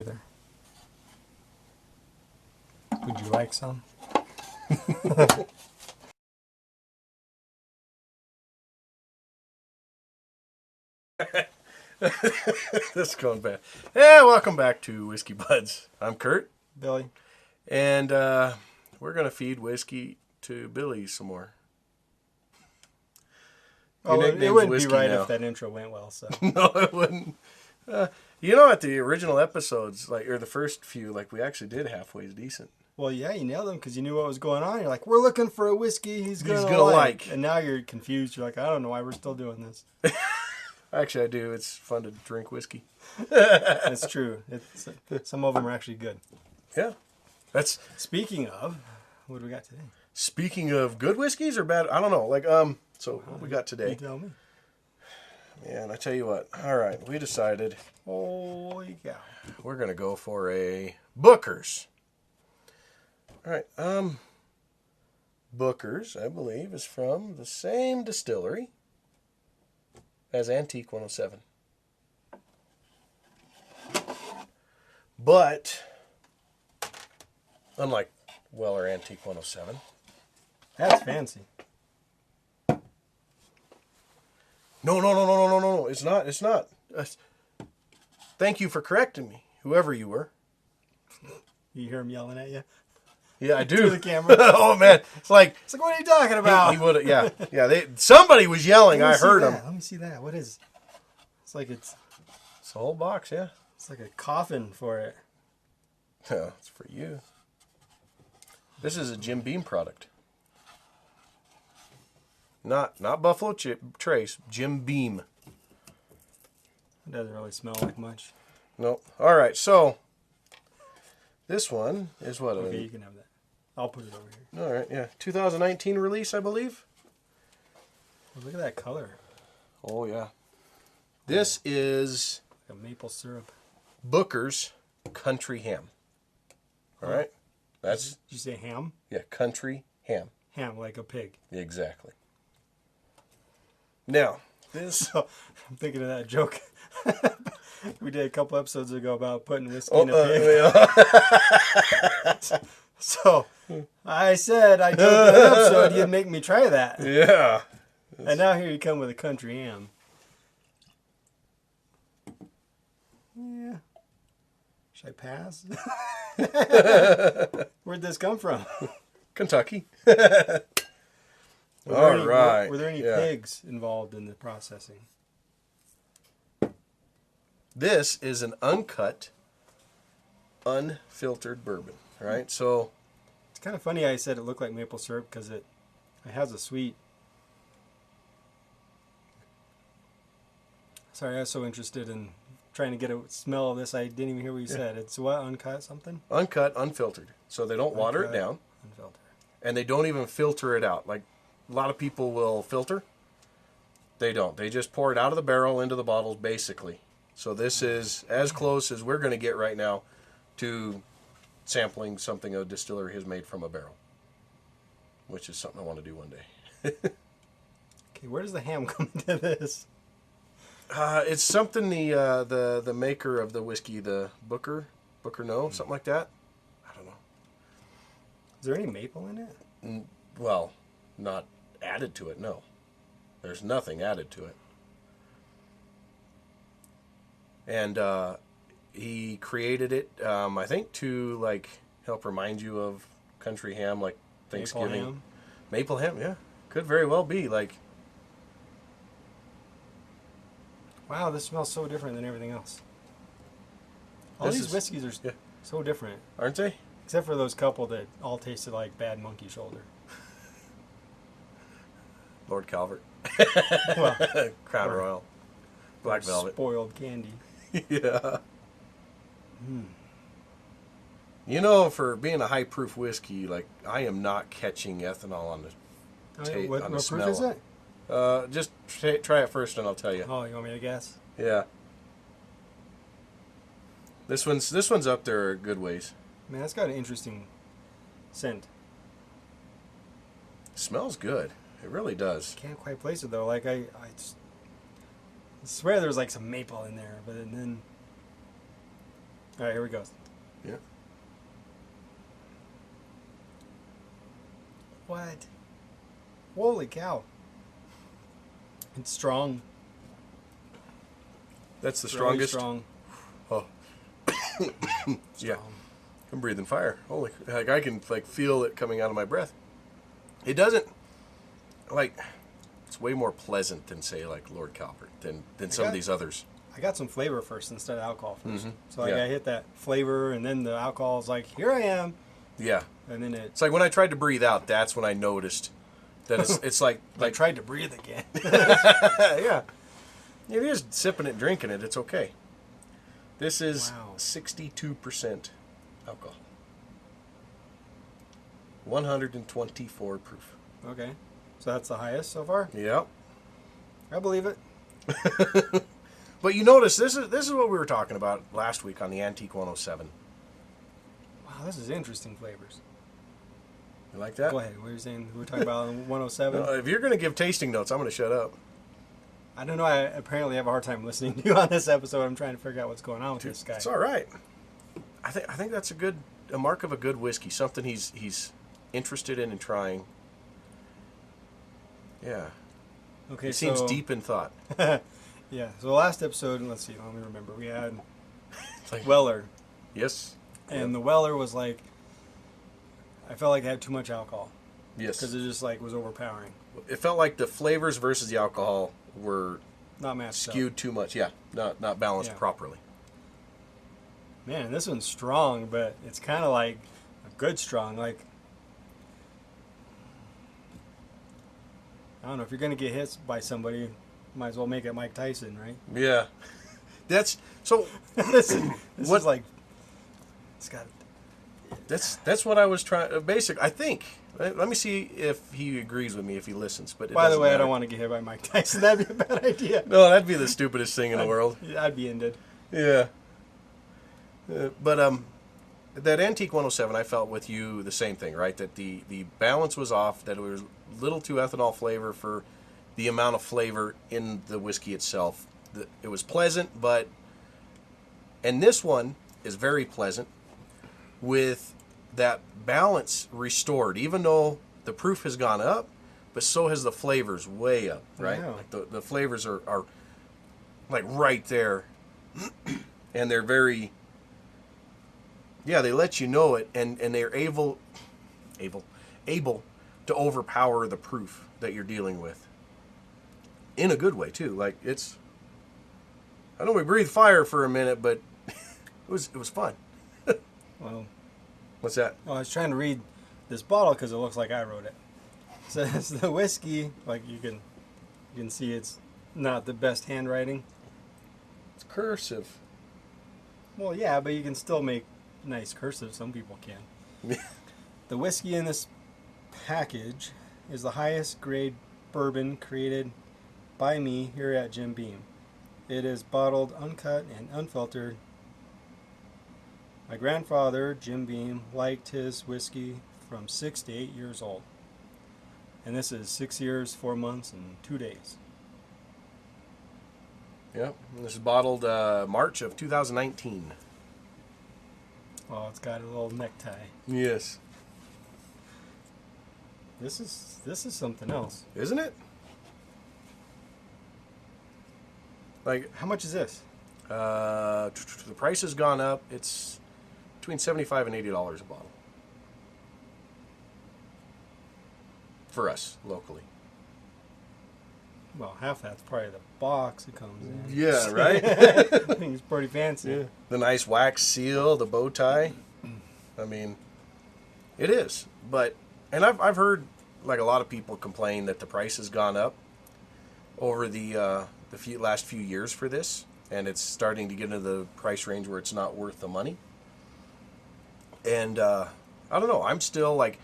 Either. Would you like some? This is going bad. Yeah, welcome back to Whiskey Buds. I'm Kurt, Billy? and we're gonna feed whiskey to Billy some more. Your Oh, it nickname's wouldn't be Whiskey right now. if that intro went well. So No, it wouldn't. At the original episodes, or the first few, we actually did halfway decent. well, yeah, you nailed him because you knew what was going on. You're like, we're looking for a whiskey he's gonna like. and now you're confused. You're like, I don't know why we're still doing this. Actually, I do. It's fun to drink whiskey. It's true. Some of them are actually good. Yeah, that's. Speaking of, what do we got today? Speaking of good whiskeys or bad, I don't know. So what we got You today? tell me. Yeah, and I tell you what. All right, we decided Holy cow! we're gonna go for a Booker's. All right, Booker's, I believe, is from the same distillery as Antique 107, but unlike Weller Antique 107. That's fancy. No. It's not. It's not. Thank you for correcting me, whoever you were. You hear him yelling at you Yeah, I do. through the camera. Oh man, it's like It's like, what are you talking about? he would have. Yeah. Somebody was yelling. Let me I see heard that. him. Let me see that. What is? It's like It's a whole box. Yeah. it's like a coffin for it. Yeah, it's for you. This is a Jim Beam product. Not Buffalo Trace. Jim Beam. It doesn't really smell like much. Nope. All right. So this one is what? Okay, you can have that. I'll put it over here. All right. Yeah. 2019 release, I believe. Oh, look at that color. Oh yeah. This is Like a maple syrup. Booker's Country Ham. All right. That's Did you say ham? Country Ham. Ham, like a pig. Exactly. Now, this. So, I'm thinking of that joke we did a couple episodes ago about putting whiskey Oh, in a pig. So, I said I did that episode, you'd make me try that. Yeah. And now here you come with a country ham. Yeah. Should I pass? Where'd this come from? Kentucky. Were All right. Were there any Yeah. pigs involved in the processing? This is an uncut, unfiltered bourbon. All right. So, It's kind of funny I said it looked like maple syrup because it has a sweet. Sorry, I was so interested in trying to get a smell of this. I didn't even hear what you said. It's what, uncut something? uncut, unfiltered. So they don't water it Uncut, down, Unfiltered. and they don't even filter it out. Like a lot of people will filter. They don't. They just pour it out of the barrel into the bottles, basically. So this is as close as we're going to get right now to sampling something a distillery has made from a barrel, which is something I want to do one day. Okay, where does the ham come into this? It's something the maker of the whiskey, the Booker No, something like that. I don't know. Is there any maple in it? Well, not added to it. No, there's nothing added to it. And he created it, I think, to help remind you of country ham, like Thanksgiving. Maple ham? Maple ham, yeah, could very well be Wow, this smells so different than everything else. All This these is- whiskeys are yeah. so different. aren't they? Except for those couple that all tasted like bad monkey shoulder. Lord Calvert, Well, Crown or- Royal, Black Velvet. spoiled candy. Yeah. Hmm. You know, for being a high proof whiskey, I am not catching ethanol on the What on the proof smell. is it? Just try it first, and I'll tell you. Oh, you want me to guess? Yeah. This one's up there a good ways. Man, that's got an interesting scent. Smells good. It really does. Can't quite place it though. Like I swear there's like some maple in there, but then All right, here we go. Yeah. What? Holy cow! It's strong. That's the Really strongest. strong. Oh. Yeah. Strong. I'm breathing fire. Holy, like I can like feel it coming out of my breath. It doesn't like. It's way more pleasant than say like Lord Calvert than some of these others. I got some flavor first instead of alcohol 1st. Mhm. So like Yeah. I hit that flavor, and then the alcohol's like, here I am, Yeah. and then It's like when I tried to breathe out. That's when I noticed that it's like I tried to breathe again. yeah. If you're just sipping it, drinking it, it's okay. This is Wow. 62% alcohol. 124 proof. Okay, so that's the highest so far. Yep. I believe it. But you notice this is what we were talking about last week on the Antique 107. Wow, this is interesting flavors. You like that? Go ahead. What were you saying? We were talking about 107. If you're going to give tasting notes, I'm going to shut up. I don't know. I apparently have a hard time listening to you on this episode. I'm trying to figure out what's going on with this guy. It's all right. I think that's a mark of a good whiskey. Something he's interested in and trying. Yeah. Okay, He seems so, deep in thought. Yeah. So last episode, let's see. Let me remember. We had Like, Weller, yes. and the Weller was like, I felt like it had too much alcohol Yes. because it just like was overpowering, It felt like the flavors versus the alcohol were not matched up. skewed too much. Yeah. Not balanced Yeah. properly. Man, this one's strong, but it's kind of like a good strong. Like, I don't know, if you're gonna get hit by somebody, might as well make it Mike Tyson, right? Yeah. That's so this What- is like, it's got. that's what I was trying basic I think. Let me see if he agrees with me if he listens, but it By the doesn't way, I matter. don't want to get hit by Mike Tyson. That'd be a bad idea. No, that'd be the stupidest thing in the world. I'd be ended. Yeah. But that Antique 107, I felt with you the same thing, right? That the balance was off, that it was a little too ethanol flavor for the amount of flavor in the whiskey itself. It was pleasant, and this one is very pleasant with that balance restored, even though the proof has gone up, but so has the flavors way up, right? Yeah. Like the flavors are like right there, and they're very, yeah, they let you know it, and they're able to overpower the proof that you're dealing with in a good way too. Like I know we breathed fire for a minute, but it was fun. Well, What's that? I was trying to read this bottle because it looks like I wrote it. It says the whiskey, like you can see it's not the best handwriting. It's cursive. Well, yeah, but you can still make nice cursive. Some people can. The whiskey in this package is the highest grade bourbon created by me here at Jim Beam. It is bottled, uncut, and unfiltered. My grandfather, Jim Beam, liked his whiskey from 6 to 8 years old. And this is 6 years, 4 months, and 2 days. Yep. This is bottled March of 2019. Oh, it's got a little necktie. Yes. This is something else. Isn't it? Like, How much is this? the price has gone up. It's between $75 and $80 a bottle. For us, locally. Well, half that's probably the box it comes in. Yeah, right? I think it's pretty fancy. Yeah. The nice wax seal, the bow tie. I mean, it is. But, and I've heard, like, a lot of people complain that the price has gone up over the last few years for this. And it's starting to get into the price range where it's not worth the money. And, I don't know. I'm still, like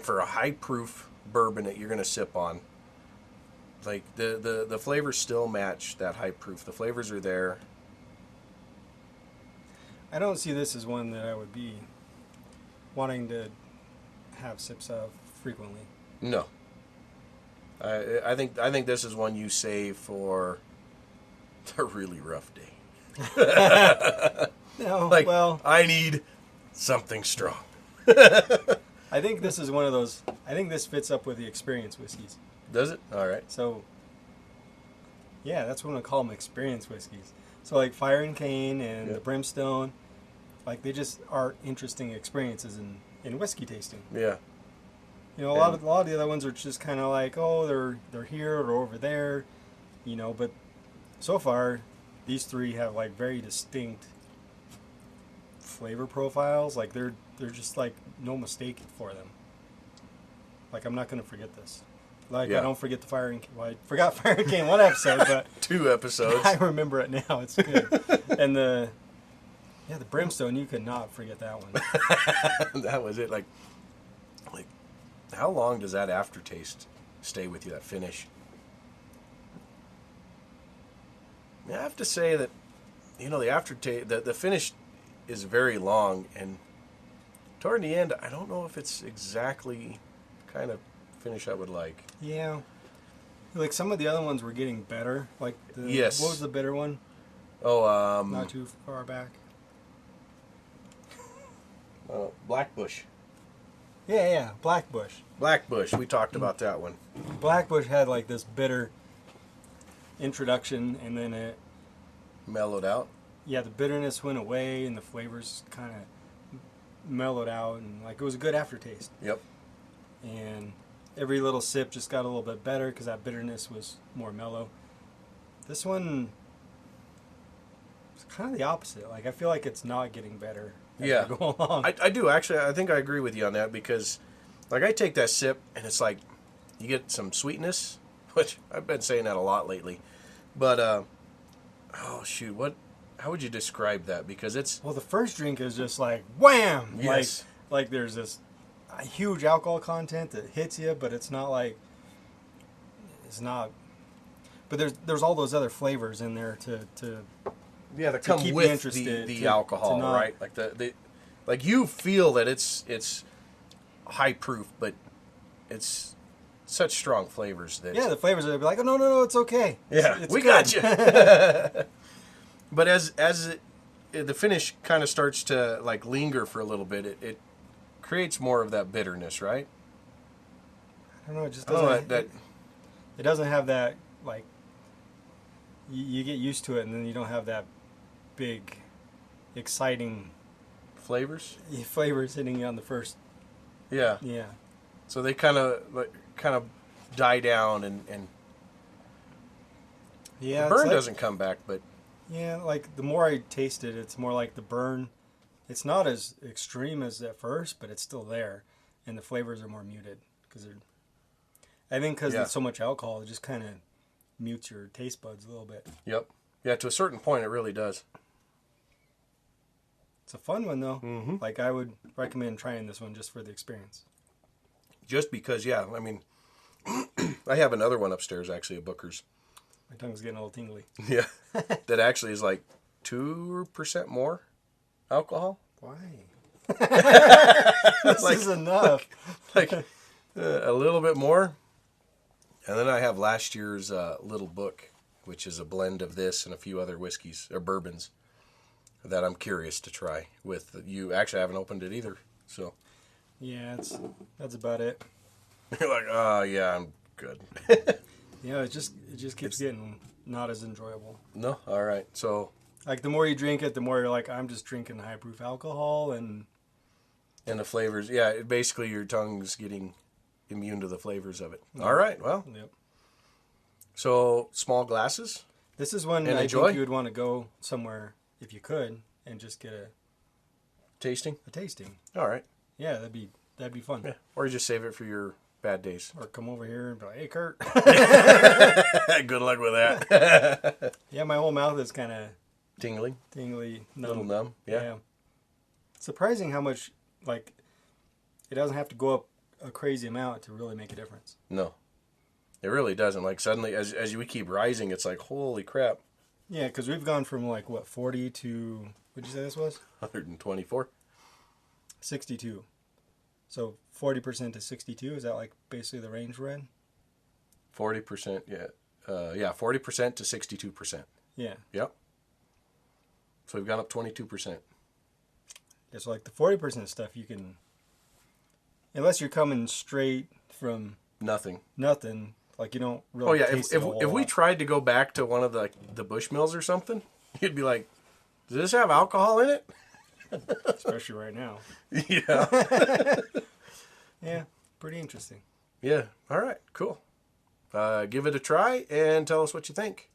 for a high proof bourbon that you're going to sip on, like, the flavors still match that high proof. The flavors are there. I don't see this as one that I would be wanting to have sips of frequently. No. I think this is one you save for a really rough day. No, Like, well, I need something strong. I think this is one of those. I think this fits up with the experience whiskeys. Does it? All right. So, yeah, that's what I call them, experience whiskeys. So, like Fire and Cane and the Brimstone, like they just are interesting experiences in whiskey tasting. Yeah. You know, a lot of the other ones are just kind of like, oh, they're here or over there, you know. But so far, these three have like very distinct flavor profiles. Like they're just like no mistake for them. Like I'm not gonna forget this. Like I don't forget the Fire and Cane. Well, I forgot Fire and Cane one episode, but 2 episodes. I remember it now. It's good. And the Brimstone, you could not forget that one. That was it. Like, how long does that aftertaste stay with you? That finish. I have to say that, you know, the aftertaste, the finish is very long, and toward the end, I don't know if it's exactly kind of finish I would like. Yeah. Like some of the other ones were getting better. Like Yes. What was the bitter one? Oh, Not too far back. Blackbush. Yeah, Blackbush. Blackbush. We talked about that one. Blackbush had like this bitter introduction, and then it, Mellowed out. yeah, the bitterness went away, and the flavors kind of mellowed out, and like it was a good aftertaste. Yep. And every little sip just got a little bit better because that bitterness was more mellow. This one is kind of the opposite. Like I feel like it's not getting better as Yeah. we go along. I do actually. I think I agree with you on that because, like, I take that sip and it's like you get some sweetness, which I've been saying that a lot lately. But oh shoot, how would you describe that? Because it's Well, the first drink is just like wham, Yes. like there's this a huge alcohol content that hits you, but it's not like it's not. But there's all those other flavors in there to yeah to to come keep you with interested, the to alcohol, not- right? Like the like you feel that it's high proof, but it's such strong flavors that yeah, the flavors are be like, oh no, it's okay. yeah, it's we good. got you. But as the finish kind of starts to like linger for a little bit, it creates more of that bitterness, right? I don't know. It just Oh, doesn't. that It doesn't have that like. You get used to it, and then you don't have that big, exciting flavors. flavors hitting you on the first. Yeah. Yeah. So they kind of die down, and Yeah. the it's burn like- doesn't come back, but Yeah, like the more I taste it, it's more like the burn. It's not as extreme as at first, but it's still there, and the flavors are more muted because they're. I think because Yeah. there's so much alcohol, it just kind of mutes your taste buds a little bit. yep, yeah. To a certain point, it really does. It's a fun one though. Mm-hmm. Like I would recommend trying this one just for the experience. Just because, yeah. I mean, I have another one upstairs, actually, a Booker's. My tongue's getting a little tingly. Yeah, that actually is like 2% more alcohol. Why? This Like- is enough. Like a little bit more. And then I have last year's Little Book, which is a blend of this and a few other whiskeys or bourbons that I'm curious to try with you. Actually, I haven't opened it either. So Yeah, that's about it. you're like, oh, yeah, I'm good. Yeah, it just keeps getting not as enjoyable. No? All right. So, Like the more you drink it, the more you're like, I'm just drinking high proof alcohol, and and the flavors, yeah, basically your tongue's getting immune to the flavors of it. All right. Well, yep. so small glasses. This is when And I enjoy? think you would want to go somewhere if you could and just get Tasting. a tasting. All right. Yeah, that'd be fun. Yeah. Or you just save it for your bad days. Or come over here and be like, hey, Kurt. Good luck with that. Yeah, my whole mouth is kind of Tingling. tingly, A little numb. Yeah. Surprising how much, like, it doesn't have to go up a crazy amount to really make a difference. No. It really doesn't. Like suddenly, as we keep rising, it's like, holy crap, Yeah, because we've gone from, like, what, 40 to, what'd you say this was? 124. 62. So 40% to 62, is that, like, basically the range we're in? 40%, yeah. 40% to 62%. Yeah. Yep. So we've gone up 22%. It's like the 40% stuff you can, unless you're coming straight from Nothing. nothing, like you don't really. Oh yeah, taste if it a whole if we lot. tried to go back to one of the Bushmills or something, you'd be like, "Does this have alcohol in it?" Especially right now. Yeah. Yeah, pretty interesting. Yeah. All right. Cool. Give it a try and tell us what you think.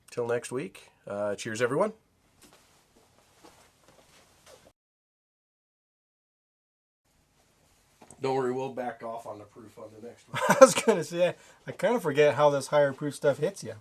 Till next week. Cheers, everyone. Don't worry, we'll back off on the proof on the next one. I was gonna say, I kind of forget how this higher proof stuff hits you.